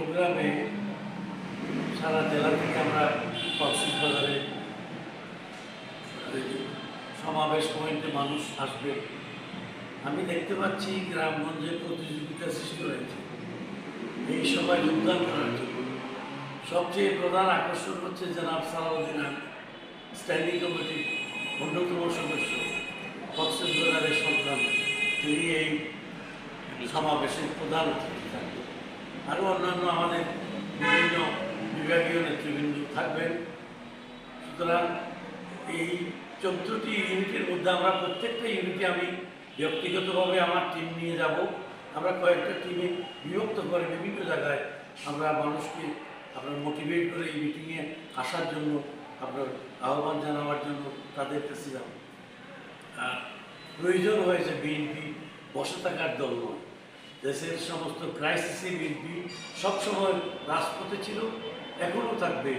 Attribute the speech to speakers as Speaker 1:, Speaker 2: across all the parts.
Speaker 1: প্রোগ্রামে সারা জেলা থেকে আমরা কক্সবাজারে সমাবেশ পয়েন্টে মানুষ আসবে। আমি দেখতে পাচ্ছি গ্রামগঞ্জে প্রতিযোগিতা সৃষ্টি হয়েছে এই সভায় যোগদান করার জন্য। সবচেয়ে প্রধান আকর্ষণ হচ্ছে জনাব সালাউদ্দিন আহমেদ, স্ট্যান্ডিং কমিটির অন্যতম সদস্য, কক্সবাজারের সন্তান। তিনি এই সমাবেশের প্রধান অতিথি থাকবেন। আরও অন্যান্য আমাদের বিভিন্ন বিভাগীয় নেতৃবৃন্দ থাকবেন। সুতরাং এই 14টি ইউনিটের মধ্যে আমরা প্রত্যেকটা ইউনিটে আমি ব্যক্তিগতভাবে আমার টিম নিয়ে যাব। আমরা কয়েকটা টিমে বিভক্ত করে বিভিন্ন জায়গায় আমরা মানুষকে আপনার মোটিভেট করে এই মিটিংয়ে আসার জন্য আপনার আহ্বান জানাবার জন্য তাদের কাছে যাব। আর প্রয়োজন হয়েছে বিএনপি বসে থাকার দল নয়। দেশের সমস্ত ক্রাইসিসে বিএনপি সবসময় রাজপথে ছিল, এখনও থাকবে।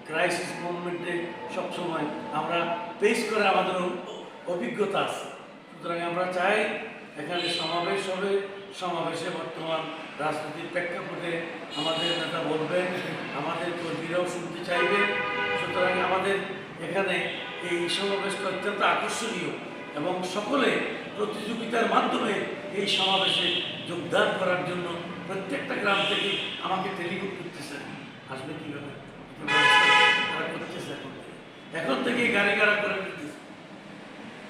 Speaker 1: ক্রাইসিস মুভমেন্টে সবসময় আমরা ফেস করে আমাদের অভিজ্ঞতা আছে। সুতরাং আমরা চাই এখানে সমাবেশ হবে, সমাবেশে বর্তমান রাজনীতির প্রেক্ষাপটে আমাদের নেতা বলবেন, আমাদের কর্মীরাও শুনতে চাইবে। সুতরাং আমাদের এখানে এই সমাবেশটা অত্যন্ত আকর্ষণীয় এবং সকলে প্রতিযোগিতার মাধ্যমে এই সমাবেশে যোগদান করার জন্য প্রত্যেকটা গ্রাম থেকে আমাকে টেলিফোন করতেছে, আসবে কীভাবে তারা করতেছে। এখন থেকে গাড়ি গাড়া করে ফেলতেছে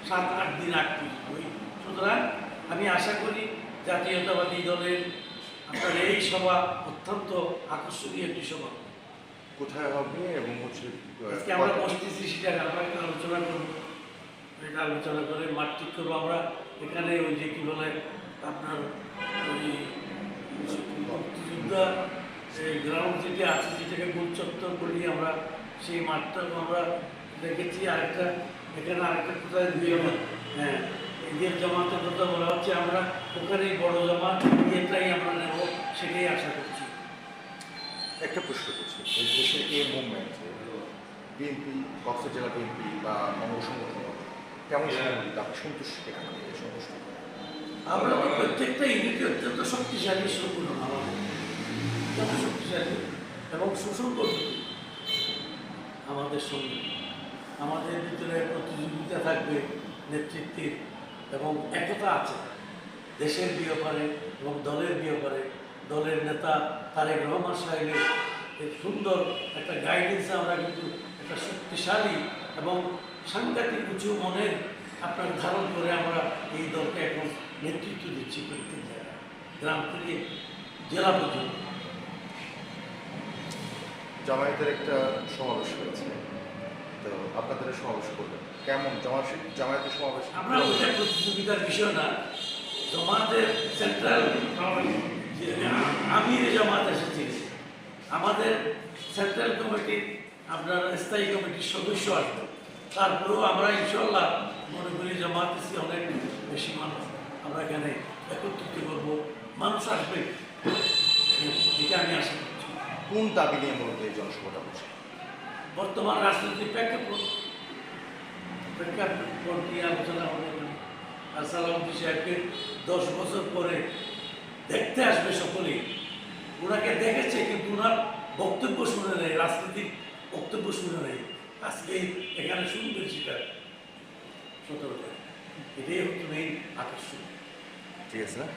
Speaker 1: 7-8 দিন আগ থেকে। সুতরাং আমি আশা করি জাতীয়তাবাদী দলের আপনার এই সভা অত্যন্ত আকর্ষণীয় একটি সভা।
Speaker 2: কোথায় হবে এবং
Speaker 1: আজকে আমরা বসতেছি সেটা আমরা একটা আলোচনা করবো। এটা আলোচনা করে মাঠ ঠিক করবো আমরা। এখানে ওই যে কী বলে আপনার ওই মুক্তিযোদ্ধা সেই গ্রাউন্ড যেটি আছে যেটাকে গোল চত্বর বলি আমরা, সেই মাঠটা আমরা দেখেছি। আরেকটা এখানে আরেকটা কোথায় হ্যাঁ ঈদের জামাতের কথা বলা হচ্ছে, আমরা ওখানেই বড় জামাত এটাই আমরা নেব, সেটাই আশা করছি।
Speaker 2: একটা প্রশ্ন করছি, এই দেশের এই মুভমেন্টে বিএনপি, কক্সবাজার জেলা বিএনপি বা অঙ্গ সংগঠন কেমন সহযোগিতা সন্তুষ্ট? কেন সন্তুষ্ট?
Speaker 1: আমরা তো প্রত্যেকটা ইউনিটে অত্যন্ত শক্তিশালী সংগঠন, আমাদের অত্যন্ত শক্তিশালী এবং সুসংগঠিত আমাদের সঙ্গে। আমাদের ভিতরে প্রতিযোগিতা থাকবে নেতৃত্বের এবং একতা আছে দেশের ব্যাপারে এবং দলের ব্যাপারে। দলের নেতা তারেক রহমান সাহেবের সুন্দর একটা গাইডেন্সে আমরা কিন্তু একটা শক্তিশালী এবং সাংঘাতিক উঁচু মনের আপনার ধারণ করে আমরা এই দলকে এখন নেতৃত্ব দিচ্ছি প্রত্যেক জায়গায়, গ্রাম থেকে জেলা পর্যন্ত।
Speaker 2: জামায়াতের একটা সমাবেশ হয়েছে, তো আপনাদের সমাবেশ করবেন কেমন? জামায়াতের সমাবেশ
Speaker 1: আমরা ওইটা প্রতিযোগিতার বিষয় না। জামায়াতের সেন্ট্রাল আমির জামাত এসেছে, আমাদের সেন্ট্রাল কমিটির আপনার স্থায়ী কমিটির সদস্য আসবে। তারপরেও আমরা ইনশাল্লাহ মনে করি জামাত এসে অনেক বেশি মানুষ আমরা এখানে একত্রিত করবো, মানুষ আসবে, এটা আমি আশা করছি।
Speaker 2: কোন দাবি নিয়ে মূলত এই জনসভাটা বলছে?
Speaker 1: বর্তমান রাজনীতির প্রেক্ষাপট নিয়ে আলোচনা হবে। আর সালাউদ্দিন সাহেবকে 10 বছর পরে দেখতে আসবে সকলেই। ওনাকে দেখেছে কিন্তু ওনার বক্তব্য শুনে নেয়, রাজনীতির বক্তব্য শুনে নেয়। আজকে এখানে শুনবে সেটা 17 তারিখ। এটাই হচ্ছে মেইন আকর্ষণ।
Speaker 2: ঠিক আছে না?